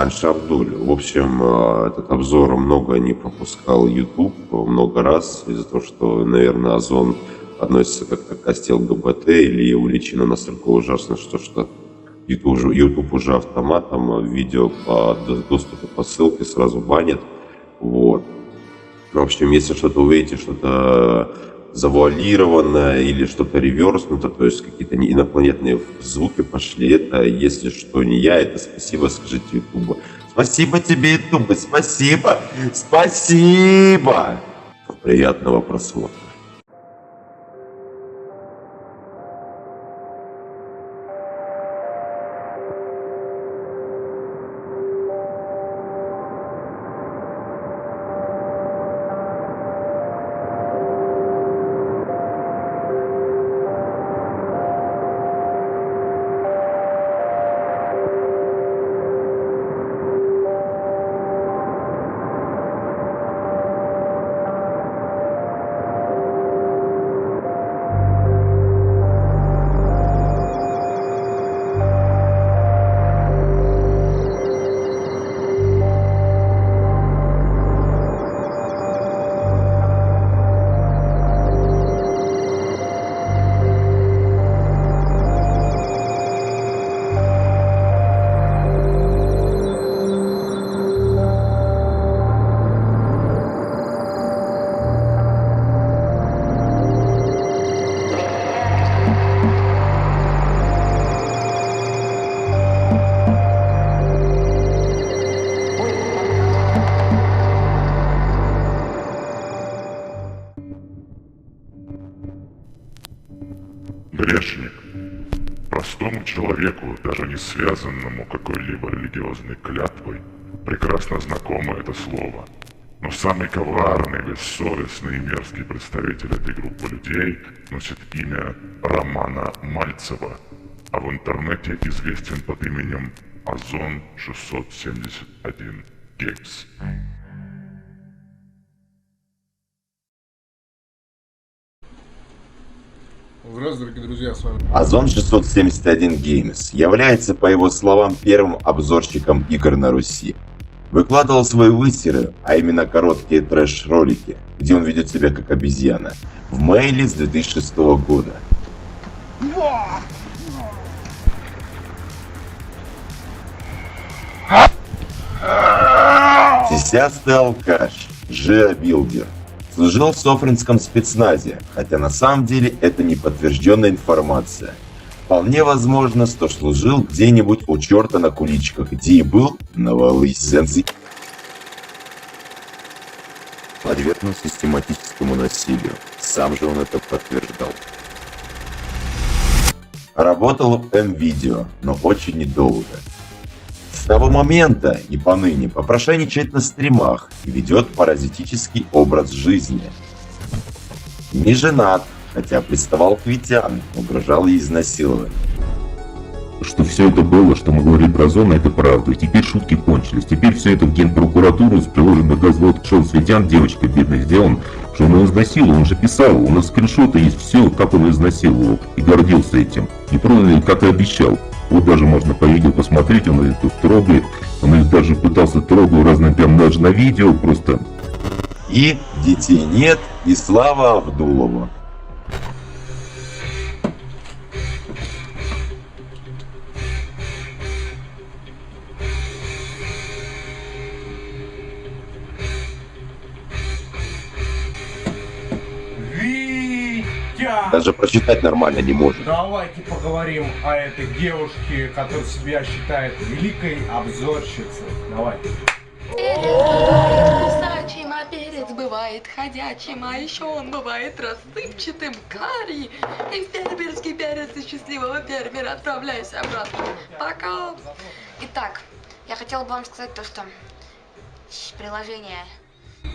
Аншабдуль. В общем, этот обзор много не пропускал YouTube, много раз, из-за того, что, наверное, Озон относится как-то к касте ЛГБТ или уличено настолько ужасно, что YouTube уже автоматом видео по доступу по ссылке сразу банит. Вот. В общем, если что-то увидите, что-то завуалированное или что-то реверснуто, то есть какие-то инопланетные звуки пошли, это, если что, не я, это спасибо, скажите Ютубу. Спасибо тебе, Ютуб, спасибо, спасибо. Приятного просмотра. Грешник. Простому человеку, даже не связанному какой-либо религиозной клятвой, прекрасно знакомо это слово. Но самый коварный, бессовестный и мерзкий представитель этой группы людей носит имя Романа Мальцева, а в интернете известен под именем Озон 671 Games. Здравствуйте, дорогие друзья, с вами Озон 671 Games является, по его словам, первым обзорщиком игр на Руси. Выкладывал свои высеры, а именно короткие трэш-ролики, где он ведет себя как обезьяна, в мейле с 2006 года. Сисястый алкаш, Жиа-билдер. Служил в Софринском спецназе, хотя на самом деле это не подтвержденная информация. Вполне возможно, что служил где-нибудь у черта на куличках, где и был на Волынь-Зензи. Подвергнут систематическому насилию. Сам же он это подтверждал. Работал в М-видео, но очень недолго. С того момента и поныне попрошайничает на стримах и ведет паразитический образ жизни. Не женат, хотя приставал к Витян, угрожал ей изнасилованием. Что все это было, что мы говорили про Озона, это правда. И теперь шутки кончились. Теперь все это в генпрокуратуру с приложенным доказательством, что Светян, девочка бедная, сделан, что он его изнасиловал. Он же писал, у нас скриншоты есть, все, как он его изнасиловал. И гордился этим. И продали, как и обещал. Вот даже можно по видео посмотреть, он это трогает. Он их даже пытался трогать разным, прям даже на видео просто. И детей нет, и слава Абдулову. Даже прочитать нормально не может. Давайте поговорим о этой девушке, которая себя считает великой обзорщицей. Давайте. Кусачим, а перец бывает ходячим, а еще он бывает рассыпчатым, карий. И фермерский перец из счастливого фермера отправляйся обратно. Пока. Итак, я хотела бы вам сказать то, что приложение...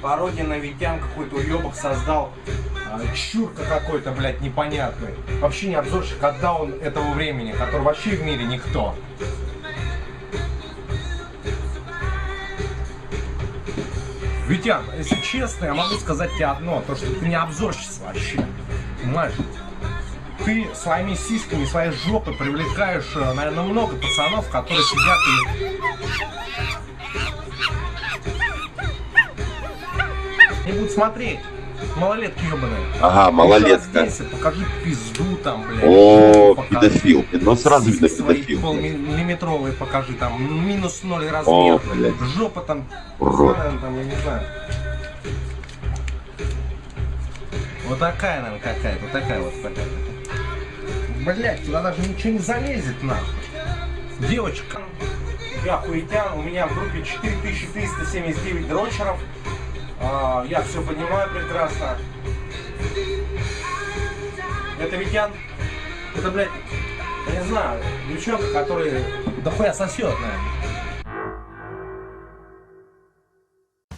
Пародия на Витян, какой-то уебок создал. Чурка какой-то, блядь, непонятный. Вообще не обзорщик, а даун этого времени, который вообще в мире никто. Витян, если честно, я могу сказать тебе одно, то что ты не обзорщица вообще. Понимаешь? Ты своими сиськами, своей жопой привлекаешь, наверное, много пацанов, которые сидят и... будут смотреть. Малолетки ебаные. Ага, малолетка. Разденься, покажи пизду там, блядь. О, Покажи. педофил. Ну сразу видно Свои педофил. полмиллиметровые покажи, там, минус 0 О, размер. блядь. Жопа там, Урод. там, я не знаю. Вот такая, наверное, какая-то. Вот такая вот. Блядь, туда даже ничего не залезет, нахуй. Девочка. Я хуетян, у меня в группе 4379 дрочеров. Я все понимаю прекрасно. Это Витян. Это, блядь, я не знаю, девчонка, которая дохуя сосет, наверное.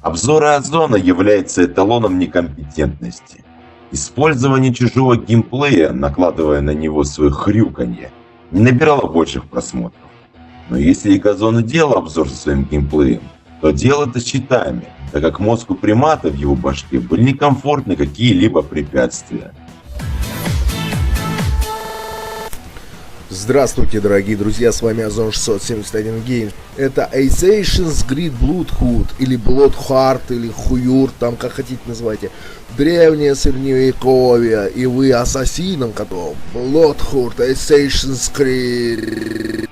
Обзоры Озона являются эталоном некомпетентности. Использование чужого геймплея, накладывая на него свое хрюканье, не набирало больших просмотров. Но если и Озон делал обзор со своим геймплеем, то делал это с читами, так как мозгу примата в его башке были некомфортны какие-либо препятствия. Здравствуйте, дорогие друзья, с вами Озон 671 Game. Это Assassin's Creed Bloodhood, или Bloodheart, или Хуюр, там как хотите называйте. Древнее средневековье, и вы ассасином которого Bloodhood, Assassin's Creed.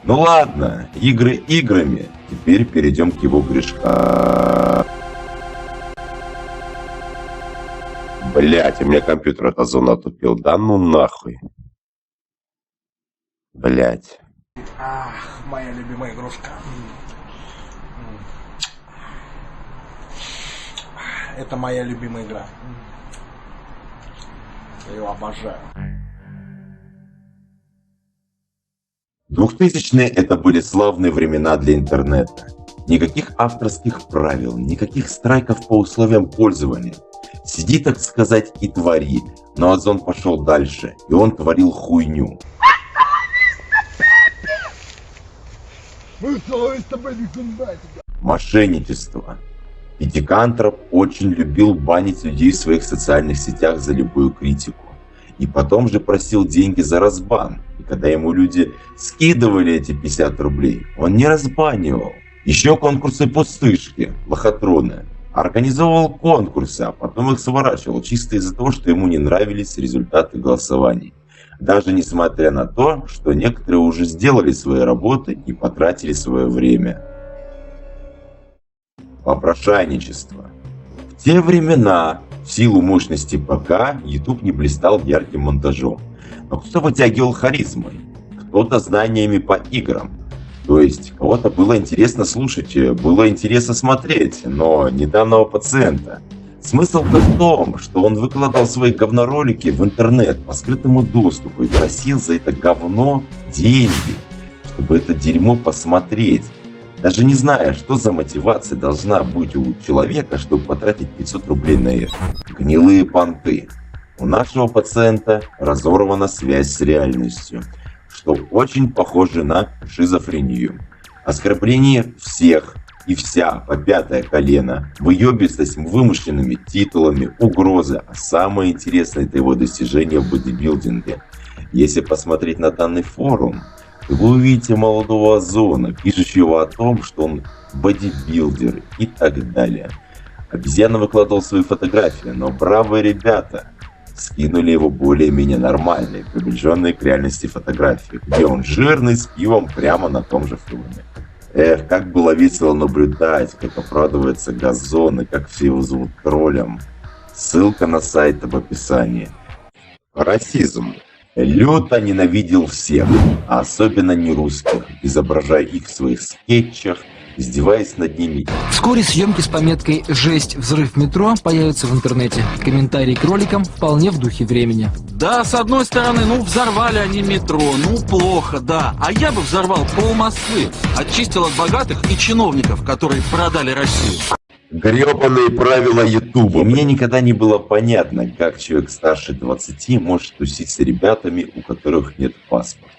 Ну ладно, игры играми, теперь перейдем к его грешкам. Блять, у меня компьютер от Озона отупил, да ну нахуй. Блять. Ах, моя любимая игрушка. Это моя любимая игра. Я ее обожаю. 2000-е это были славные времена для интернета. Никаких авторских правил, никаких страйков по условиям пользования. Сиди, так сказать, и твори. Но Озон пошел дальше, и он творил хуйню. Мошенничество. Пятикантроп очень любил банить людей в своих социальных сетях за любую критику. И потом же просил деньги за разбан. И когда ему люди скидывали эти 50 рублей, он не разбанивал. Еще конкурсы пустышки, лохотроны. Организовывал конкурсы, а потом их сворачивал чисто из-за того, что ему не нравились результаты голосований. Даже несмотря на то, что некоторые уже сделали свои работы и потратили свое время. Попрошайничество. В те времена, в силу мощности ПК, YouTube не блистал ярким монтажом. Но кто вытягивал харизмой, кто-то знаниями по играм. То есть, кого-то было интересно слушать, было интересно смотреть, но не данного пациента. Смысл-то в том, что он выкладывал свои говноролики в интернет по скрытому доступу и просил за это говно деньги, чтобы это дерьмо посмотреть. Даже не зная, что за мотивация должна быть у человека, чтобы потратить 500 рублей на это. Гнилые понты. У нашего пациента разорвана связь с реальностью, что очень похоже на шизофрению. Оскорбление всех и вся по пятое колено, выебистость вымышленными титулами, угрозы, а самое интересное — это его достижение в бодибилдинге. Если посмотреть на данный форум, то вы увидите молодого Озона, пишущего о том, что он бодибилдер и так далее. Обезьяна выкладывал свои фотографии, но бравые ребята скинули его более-менее нормальные, приближенные к реальности фотографии, где он жирный с пивом прямо на том же фоне. Эх, как было весело наблюдать, как оправдывается Озон и как все его зовут троллем. Ссылка на сайт в описании. Расизм. Люто ненавидел всех, а особенно нерусских, изображая их в своих скетчах, издеваясь над ними. Вскоре съемки с пометкой «Жесть, взрыв в метро» появятся в интернете. Комментарии к роликам вполне в духе времени. Да, с одной стороны, взорвали они метро, плохо, да. А я бы взорвал пол Москвы, очистил от богатых и чиновников, которые продали Россию. Гребаные правила Ютуба. Мне никогда не было понятно, как человек старше 20 может тусить с ребятами, у которых нет паспорта.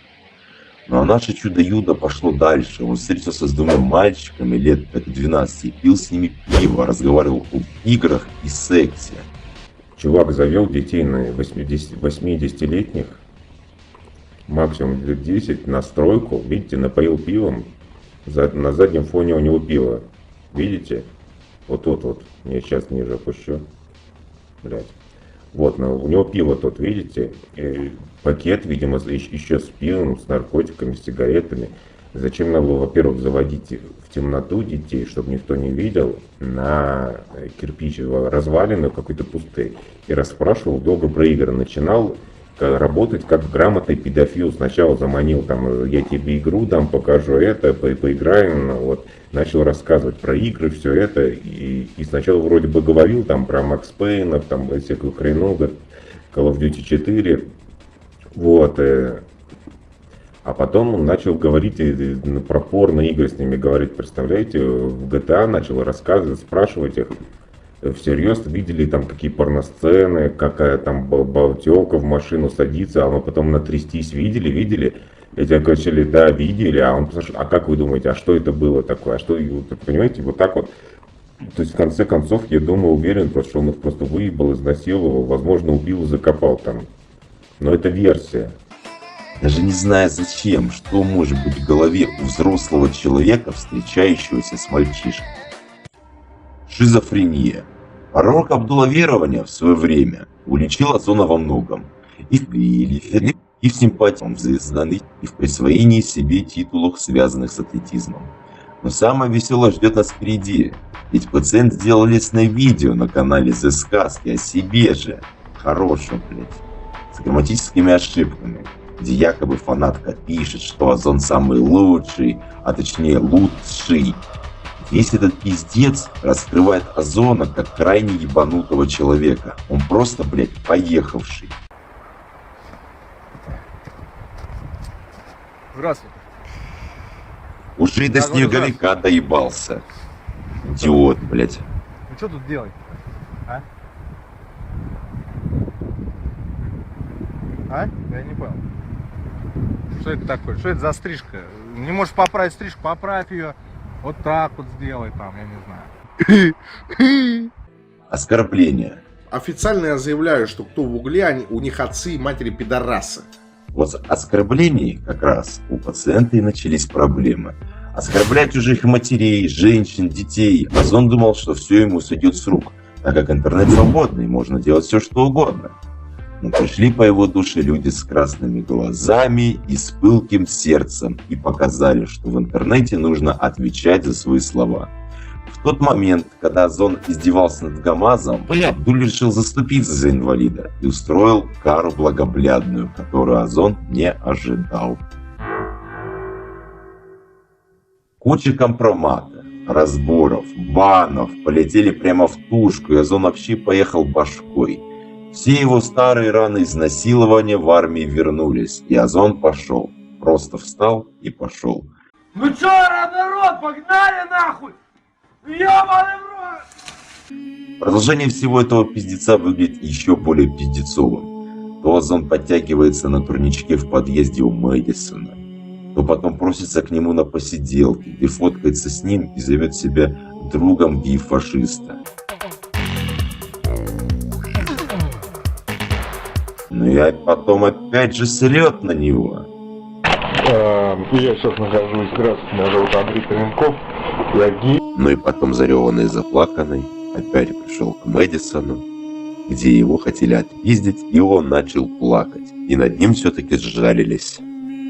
Но наше чудо-юдо пошло дальше. Он встретился с двумя мальчиками лет 12 и пил с ними пиво, разговаривал об играх и сексе. Чувак завел детей на 80-летних, максимум лет 10, на стройку. Видите, напоил пивом. На заднем фоне у него пиво. Видите? Вот тут вот. Я сейчас ниже опущу. Блять. Вот, ну, у него пиво тут, видите? Пакет, видимо, еще с пивом, с наркотиками, с сигаретами. Зачем надо было, во-первых, заводить в темноту детей, чтобы никто не видел, на кирпич развалины какой-то пустырь. И расспрашивал, долго про игры. Начинал работать как грамотный педофил. Сначала заманил, там, я тебе игру дам, покажу это, поиграем. Вот. Начал рассказывать про игры, все это. И сначала вроде бы говорил там про Макс Пейнов, там всякую хрену, Call of Duty 4. Вот. А потом он начал говорить про порно-игры с ними говорить. Представляете, в GTA начал рассказывать, спрашивать их. Всерьез видели там какие порносцены, какая там телка в машину садится, а мы потом натрястись видели. Эти начали, да, видели, а он спрашивает, а как вы думаете, а что это было такое, а что, понимаете, вот так вот. То есть в конце концов, я думаю, уверен, что он их просто выебал, изнасиловал, возможно, убил и закопал там. Но это версия. Даже не зная зачем, что может быть в голове у взрослого человека, встречающегося с мальчишкой. Шизофрения. Пророк Абдулла-верования в свое время уличил Озона во многом. И в прилифере, и в симпатии звезды, и в присвоении себе титулов, связанных с атлетизмом. Но самое веселое ждет нас впереди. Ведь пациент сделал лестное видео на канале The Сказки о себе же. Хорошем, блядь. С грамматическими ошибками. Где якобы фанатка пишет, что Озон самый лучший, а точнее лучший. Весь этот пиздец раскрывает Озона как крайне ебанутого человека. Он просто, блядь, поехавший. Здравствуйте. Уже и до снеговика доебался. Идиот, блядь. Вы что тут делаете? А? А? Я не понял. Что это такое? Что это за стрижка? Не можешь поправить стрижку? Поправь ее. Вот так вот сделай там, я не знаю. Оскорбление. Официально я заявляю, что кто в угле, у них отцы и матери пидорасы. Вот с оскорблений как раз у пациента и начались проблемы. Оскорблять чужих матерей, женщин, детей. Озон думал, что все ему сойдет с рук, так как интернет свободный, можно делать все, что угодно. Но пришли по его душе люди с красными глазами и с пылким сердцем и показали, что в интернете нужно отвечать за свои слова. В тот момент, когда Озон издевался над ГАМАЗом, Абдуль решил заступиться за инвалида и устроил кару благоблядную, которую Озон не ожидал. Куча компромата, разборов, банов полетели прямо в тушку, и Озон вообще поехал башкой. Все его старые раны изнасилования в армии вернулись, и Озон пошел. Просто встал и пошел. Ну чё, народ, погнали нахуй! Ёбаный в рот! Продолжение всего этого пиздеца выглядит еще более пиздецовым. То Озон подтягивается на турничке в подъезде у Мэдисона, то потом просится к нему на посиделки, где фоткается с ним и зовет себя другом гей-фашиста. Ну и потом опять же срет на него. Я сейчас нахожусь, здравствуйте, меня зовут Андрей Коренков, я гей. Ну и потом зареванный и заплаканный опять пришел к Мэдисону, где его хотели отпиздить, и он начал плакать. И над ним все-таки сжалились.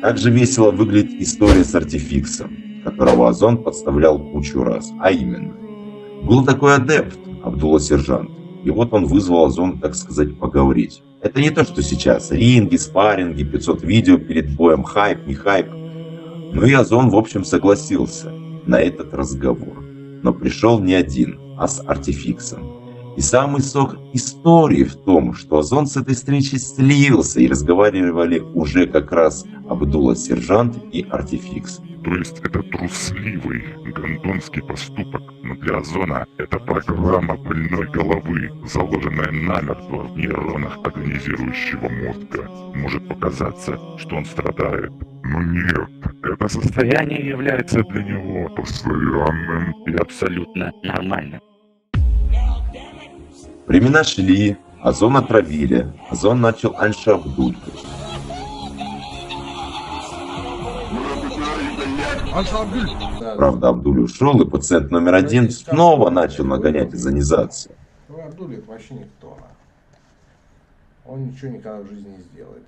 Также весело выглядит история с артификсом, которого Озон подставлял кучу раз. А именно, был такой адепт, Абдулла-сержант. И вот он вызвал Озон, так сказать, поговорить. Это не то, что сейчас. Ринги, спарринги, 500 видео перед боем, хайп, не хайп. Ну и Озон, в общем, согласился на этот разговор. Но пришел не один, а с артификсом. И самый сок истории в том, что Озон с этой встречи слился, и разговаривали уже как раз Абдулла-сержант и артификс. То есть это трусливый, гондонский поступок, но для Озона это программа больной головы, заложенная намертво в нейронах агонизирующего мозга. Может показаться, что он страдает, но нет, это состояние является для него постоянным и абсолютно нормальным. Времена шли, Озон отравили, Озон начал Анша Абдулькать. Правда, Абдуль ушел, и пациент номер 1 снова начал нагонять озонизацию. Ну, Абдуль это вообще никто. Он ничего никогда в жизни не сделает.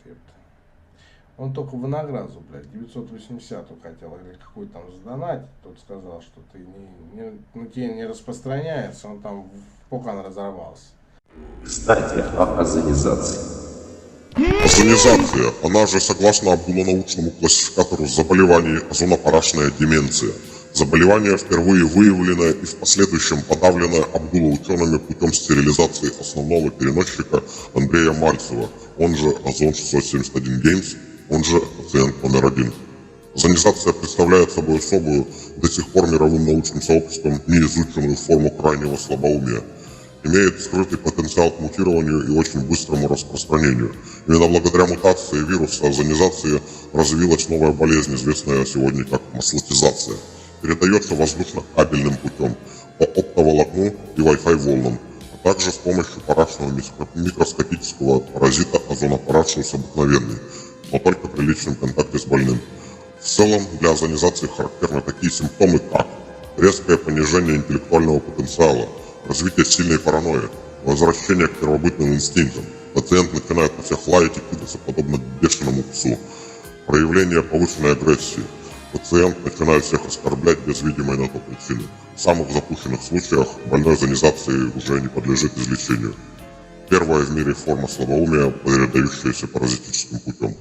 Он только в награду, блядь, 980-ю хотел, или какой там сдонать. Тот сказал, что ты на тебе не распространяется, он там в пукан разорвался. Кстати, о озонизации. Озонизация, она же согласно Абдуло-научному классификатору заболеваний озонопарашная деменция. Заболевание впервые выявлено и в последующем подавлено Абдуло-учеными путем стерилизации основного переносчика Андрея Мальцева, он же Озон 671 Games, он же пациент номер 1. Озонизация представляет собой особую, до сих пор мировым научным сообществом неизученную форму крайнего слабоумия. Имеет скрытый потенциал к мутированию и очень быстрому распространению. Именно благодаря мутации вируса озонизации развилась новая болезнь, известная сегодня как маслотизация. Передается воздушно-кабельным путем по оптоволокну и Wi-Fi волнам, а также с помощью парашного микроскопического паразита озонопарашиус обыкновенный, но только при личном контакте с больным. В целом для озонизации характерны такие симптомы, как резкое понижение интеллектуального потенциала, развитие сильной паранойи, возвращение к первобытным инстинктам. Пациент начинает на всех лаять и кидаться подобно бешеному псу. Проявление повышенной агрессии. Пациент начинает всех оскорблять без видимой на то причины. В самых запущенных случаях больной озонизации уже не подлежит излечению. Первая в мире форма слабоумия, передающаяся паразитическим путем.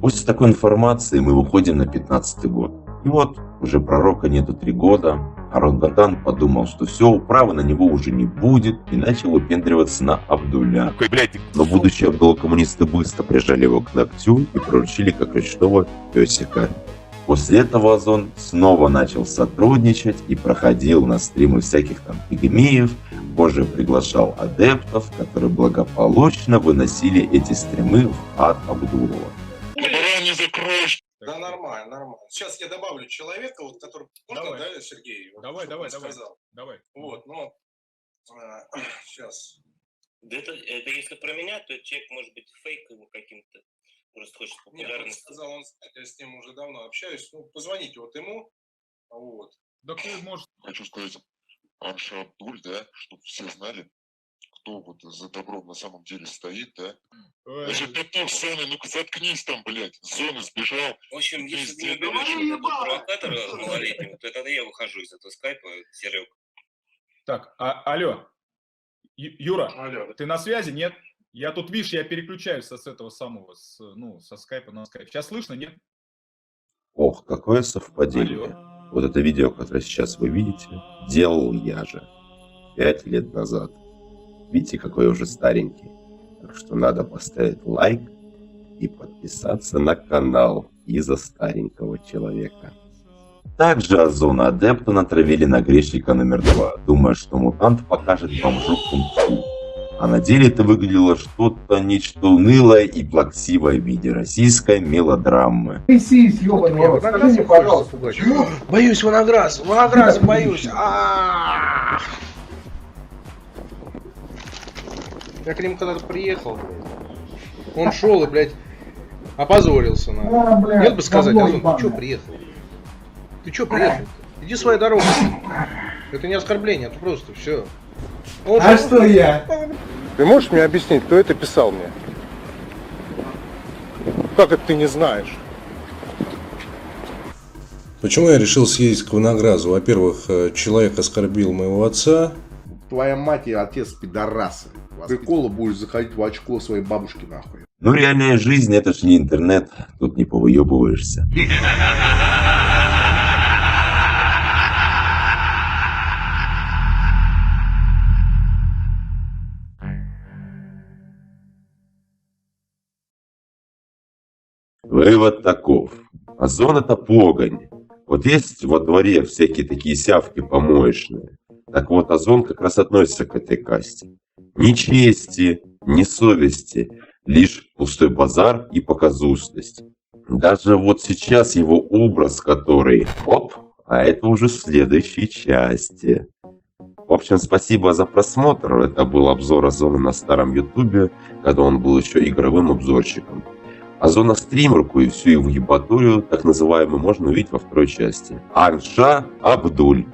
После такой информации мы выходим на 15-й год. И вот, уже пророка нету 3 года, а Ронгадан подумал, что все, управы на него уже не будет, и начал выпендриваться на Абдуля. Но будущие Абдулла-коммунисты быстро прижали его к ногтю и приручили как ручного песика. После этого Озон снова начал сотрудничать и проходил на стримы всяких там пигмеев, позже приглашал адептов, которые благополучно выносили эти стримы в ад Абдулова. Не закроешь! Да нормально, нормально. Сейчас я добавлю человека, вот, который... Можно, да, Сергей? Вот, Давай. Вот, ну, сейчас. Да это если про меня, то человек может быть фейковым каким-то. Просто хочет популярности. Нет, он сказал, я с ним уже давно общаюсь. Ну, позвоните вот ему. Вот. Да кто может... Хочу сказать, Анша Абдуль, да, чтобы все знали, кто вот за добром на самом деле стоит, да? Значит, петух, Соня, ну-ка заткнись там, блядь. Зона сбежал. В общем, если ты не берешь вот этого провокатора малолетнего, то тогда я выхожу из этого скайпа, Серег. Так, алло. Юра, алло. Ты на связи, нет? Я тут, видишь, я переключаюсь с этого самого, со скайпа на скайп. Сейчас слышно, нет? Ох, какое совпадение. Алло. Вот это видео, которое сейчас вы видите, делал я же 5 лет назад. Видите, какой я уже старенький. Так что надо поставить лайк и подписаться на канал из-за старенького человека. Также Озона адепта натравили на грешника номер 2, думая, что мутант покажет бомжу кунг-фу. А на деле это выглядело что-то нечто унылое и плаксивое в виде российской мелодрамы. Виноград, пожалуйста, боюсь виноград, боюсь. Я к нему когда-то приехал, блядь. Он шел и, блядь, опозорился. Нет бы сказать, Озон, ты чё приехал? Ты чё приехал? Иди своей дорогой. Это не оскорбление, это просто все. Что я? Ты можешь мне объяснить, кто это писал мне? Как это ты не знаешь? Почему я решил съездить к Виногразу? Во-первых, человек оскорбил моего отца. Твоя мать и отец пидорасы. Прикола будешь заходить в очко своей бабушки нахуй. Ну реальная жизнь, это ж не интернет, тут не повыебываешься. Вывод таков. Озон это погонь. Вот есть во дворе всякие такие сявки помоечные. Так вот, Озон как раз относится к этой касте. Ни чести, ни совести, лишь пустой базар и показушность. Даже вот сейчас его образ, который... Оп, а это уже в следующей части. Оп. общем, спасибо за просмотр. Это был обзор Озона на старом ютубе, когда он был еще игровым обзорщиком. Озона стримерку и всю его ебаторию, так называемую, можно увидеть во второй части. Анша Абдуль.